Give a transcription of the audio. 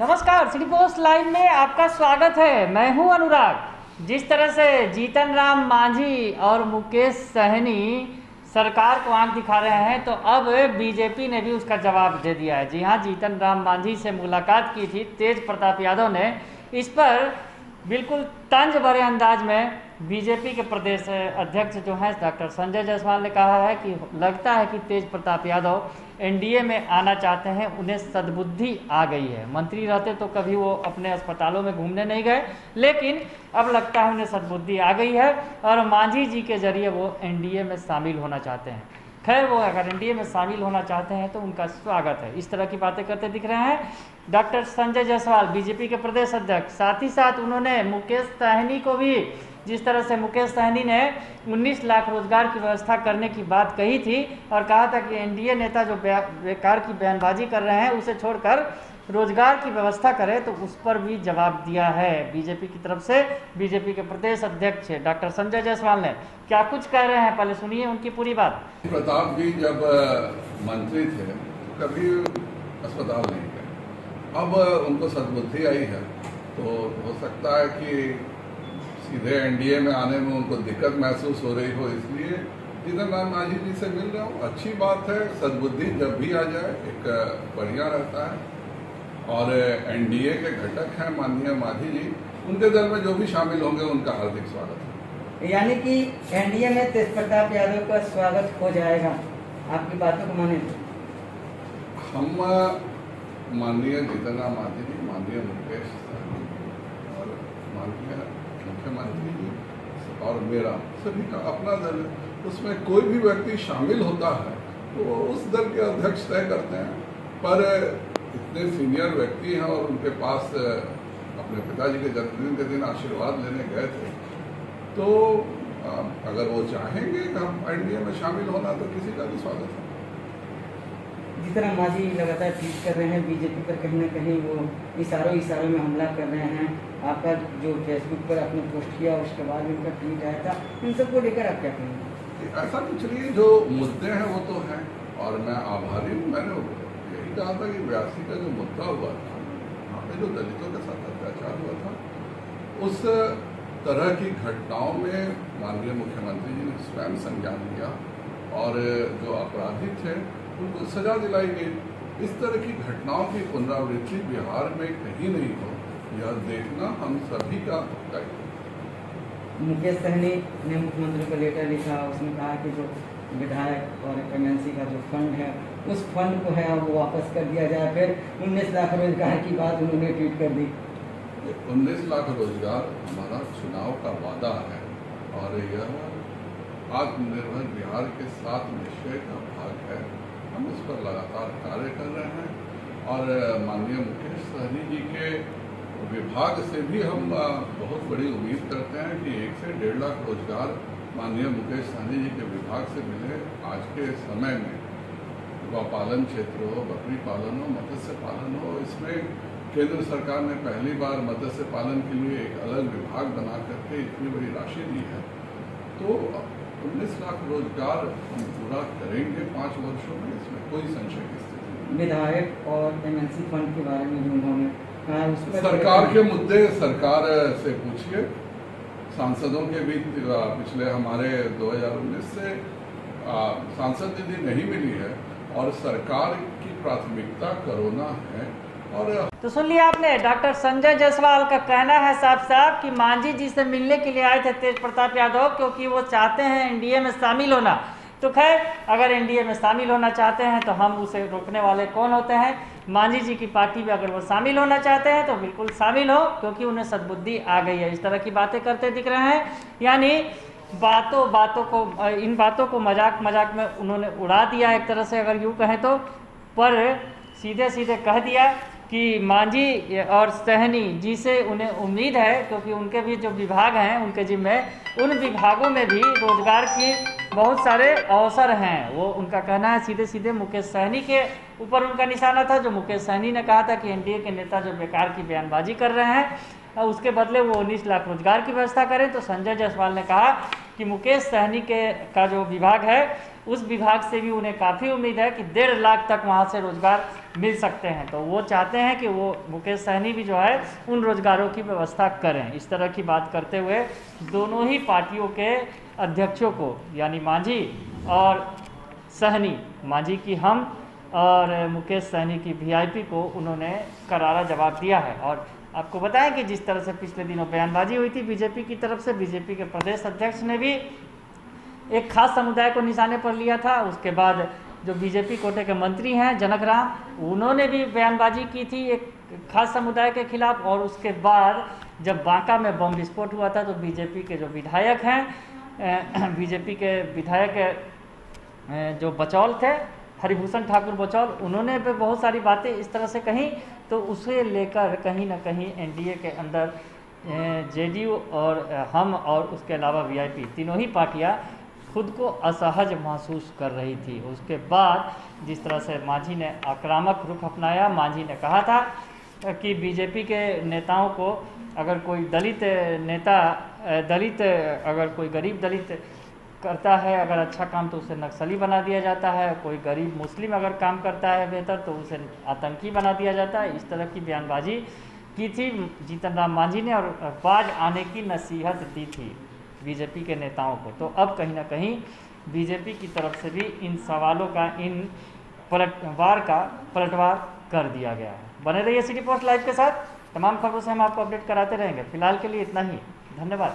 नमस्कार, city post live में आपका स्वागत है। मैं हूं अनुराग। जिस तरह से जीतन राम मांझी और मुकेश सहनी सरकार को आंख दिखा रहे हैं, तो अब बीजेपी ने भी उसका जवाब दे दिया है। जी हां, जीतन राम मांझी से मुलाकात की थी तेज प्रताप यादव ने। इस पर बिल्कुल तंज भरे अंदाज में बीजेपी के प्रदेश अध्यक्ष जो हैं डॉक्टर संजय जायसवाल ने कहा है कि लगता है कि तेज प्रताप यादव एनडीए में आना चाहते हैं, उन्हें सद्बुद्धि आ गई है। मंत्री रहते तो कभी वो अपने अस्पतालों में घूमने नहीं गए, लेकिन अब लगता है उन्हें सद्बुद्धि आ गई है और मांझी जी के जरिए वो एनडीए में शामिल होना चाहते हैं। खैर, वो अगर एनडीए में शामिल होना चाहते हैं तो उनका स्वागत है। इस तरह की बातें करते दिख रहे हैं डॉक्टर संजय जायसवाल, बीजेपी के प्रदेश अध्यक्ष। साथ ही साथ उन्होंने मुकेश सहनी को भी, जिस तरह से मुकेश सहनी ने 19 लाख रोजगार की व्यवस्था करने की बात कही थी और कहा था कि एनडीए नेता जो बेकार की बयानबाजी कर रहे हैं उसे छोड़कर रोजगार की व्यवस्था करें, तो उस पर भी जवाब दिया है बीजेपी की तरफ से। बीजेपी के प्रदेश अध्यक्ष डॉक्टर संजय जायसवाल ने क्या कुछ कह रहे हैं, पहले सुनिए उनकी पूरी बात। प्रताप जी जब मंत्री थे कभी अस्पताल नहीं गए, अब उनको सद्बुद्धि आई है तो हो सकता है कि सीधे एनडीए में आने में उनको दिक्कत महसूस हो रही हो, इसलिए जीतन राम मांझी जी से मिल रहा हूँ। अच्छी बात है, सद्बुद्धि जब भी आ जाए एक बढ़िया रहता है। और एनडीए के घटक हैं माननीय मांझी जी, उनके दल में जो भी शामिल होंगे उनका हार्दिक स्वागत है। यानी कि एनडीए में तेज प्रताप यादव का स्वागत हो जाएगा, आपकी बातों को माने तो? हम माननीय जीतन राम मांझी जी, माननीय मुकेश सहनी और माननीय मुख्यमंत्री जी और मेरा सभी का अपना दल है, उसमें कोई भी व्यक्ति शामिल होता है तो उस दल के अध्यक्ष तय करते हैं। पर इतने सीनियर व्यक्ति हैं और उनके पास अपने पिताजी के जन्मदिन के दिन आशीर्वाद लेने गए थे, तो अगर वो चाहेंगे कि हम एनडीए में शामिल होना तो किसी का भी स्वागत है। जिस तरह मांझी लगातार ट्वीट कर रहे हैं बीजेपी पर, कहीं ना कहीं वो इशारों में हमला कर रहे हैं। आपका जो फेसबुक पर आपने पोस्ट किया उसके बाद उनका ट्वीट आया था, इन सबको लेकर आप क्या कहेंगे? ऐसा कुछ नहीं, जो मुद्दे हैं वो तो हैं और मैं आभारी हूँ। मैंने यही कहा था कि 82 का जो मुद्दा हुआ था, वहाँ पे जो दलितों के साथ अत्याचार हुआ था, उस तरह की घटनाओं में माननीय मुख्यमंत्री जी ने स्वयं संज्ञान लिया और जो अपराधी थे उनको सजा दिलाई गई। इस तरह की घटनाओं की पुनरावृत्ति बिहार में कहीं नहीं हो, यह देखना हम सभी का दायित्व। मुकेश सहनी ने मुख्यमंत्री को लेटर लिखा, उसने कहा कि जो विधायक और एमएनसी का जो फंड है उस फंड को है वो वापस कर दिया जाए। फिर 19 लाख रोजगार की बात उन्होंने ट्वीट कर दी। 19 लाख रोजगार हमारा चुनाव का वादा है और यह आत्मनिर्भर बिहार के साथ निश्चय का भाग है। हम इस पर लगातार कार्य कर रहे हैं और माननीय मुकेश सहनी जी के विभाग से भी हम बहुत बड़ी उम्मीद करते हैं कि 1 से 1.5 लाख रोजगार माननीय मुकेश सहनी जी के विभाग से मिले। आज के समय में गौपालन क्षेत्र हो, बकरी पालन हो, मत्स्य पालन हो, इसमें केंद्र सरकार ने पहली बार मत्स्य पालन के लिए एक अलग विभाग बना करके इतनी बड़ी राशि दी है। तो 19 लाख रोजगार हम पूरा करेंगे 5 वर्षों में, इसमें कोई संशय की स्थिति नहीं। विधायक और एमएनसी फंड के बारे में जो उन्होंने कहा, सरकार के मुद्दे सरकार से पूछिए। सांसदों के बीच पिछले हमारे 2019 से सांसद निधि नहीं मिली है और सरकार की प्राथमिकता कोरोना है। और तो सुन लिया आपने, डॉक्टर संजय जायसवाल का कहना है साफ साफ कि मांझी जी से मिलने के लिए आए थे तेज प्रताप यादव, क्योंकि वो चाहते हैं एनडीए में शामिल होना। तो खैर, अगर एनडीए में शामिल होना चाहते हैं तो हम उसे रोकने वाले कौन होते हैं। मांझी जी की पार्टी में अगर वो शामिल होना चाहते हैं तो बिल्कुल शामिल हो, क्योंकि उन्हें सद्बुद्धि आ गई है। इस तरह की बातें करते दिख रहे हैं, यानी इन बातों को मजाक में उन्होंने उड़ा दिया एक तरह से, अगर यूँ कहें तो। पर सीधे सीधे कह दिया कि मांझी और सहनी जी से उन्हें उम्मीद है, क्योंकि उनके भी जो विभाग हैं उनके जिम्मे, उन विभागों में भी रोजगार की बहुत सारे अवसर हैं। वो उनका कहना है, सीधे सीधे मुकेश सहनी के ऊपर उनका निशाना था। जो मुकेश सहनी ने कहा था कि एनडीए के नेता जो बेकार की बयानबाजी कर रहे हैं उसके बदले वो 19 लाख रोजगार की व्यवस्था करें। तो संजय जायसवाल ने कहा कि मुकेश सहनी का जो विभाग है उस विभाग से भी उन्हें काफ़ी उम्मीद है कि 1.5 लाख तक वहाँ से रोजगार मिल सकते हैं। तो वो चाहते हैं कि वो मुकेश सहनी भी जो है उन रोजगारों की व्यवस्था करें। इस तरह की बात करते हुए दोनों ही पार्टियों के अध्यक्षों को, यानी मांझी और सहनी, मांझी की हम और मुकेश सहनी की वीआईपी को उन्होंने करारा जवाब दिया है। और आपको बताएं कि जिस तरह से पिछले दिनों बयानबाजी हुई थी बीजेपी की तरफ से, बीजेपी के प्रदेश अध्यक्ष ने भी एक खास समुदाय को निशाने पर लिया था। उसके बाद जो बीजेपी कोटे के मंत्री हैं जनक राम, उन्होंने भी बयानबाजी की थी एक खास समुदाय के खिलाफ। और उसके बाद जब बांका में बम विस्फोट हुआ था तो बीजेपी के जो विधायक हैं, बीजेपी के विधायक जो बचौल थे, हरिभूषण ठाकुर बचौल, उन्होंने भी बहुत सारी बातें इस तरह से कहीं। तो उसे लेकर कहीं ना कहीं एनडीए के अंदर जेडीयू और हम और उसके अलावा वीआईपी तीनों ही पार्टियां खुद को असहज महसूस कर रही थी। उसके बाद जिस तरह से मांझी ने आक्रामक रुख अपनाया, मांझी ने कहा था कि बीजेपी के नेताओं को अगर कोई दलित नेता, अगर कोई गरीब दलित करता है अगर अच्छा काम तो उसे नक्सली बना दिया जाता है, कोई गरीब मुस्लिम अगर काम करता है बेहतर तो उसे आतंकी बना दिया जाता है। इस तरह की बयानबाजी की थी जीतन राम मांझी ने और बाज आने की नसीहत दी थी बीजेपी के नेताओं को। तो अब कहीं ना कहीं बीजेपी की तरफ से भी इन सवालों का, इन पलटवार कर दिया गया है। बने रहिए सिटी पोस्ट लाइव के साथ, तमाम खबरों से हम आपको अपडेट कराते रहेंगे। फिलहाल के लिए इतना ही, धन्यवाद।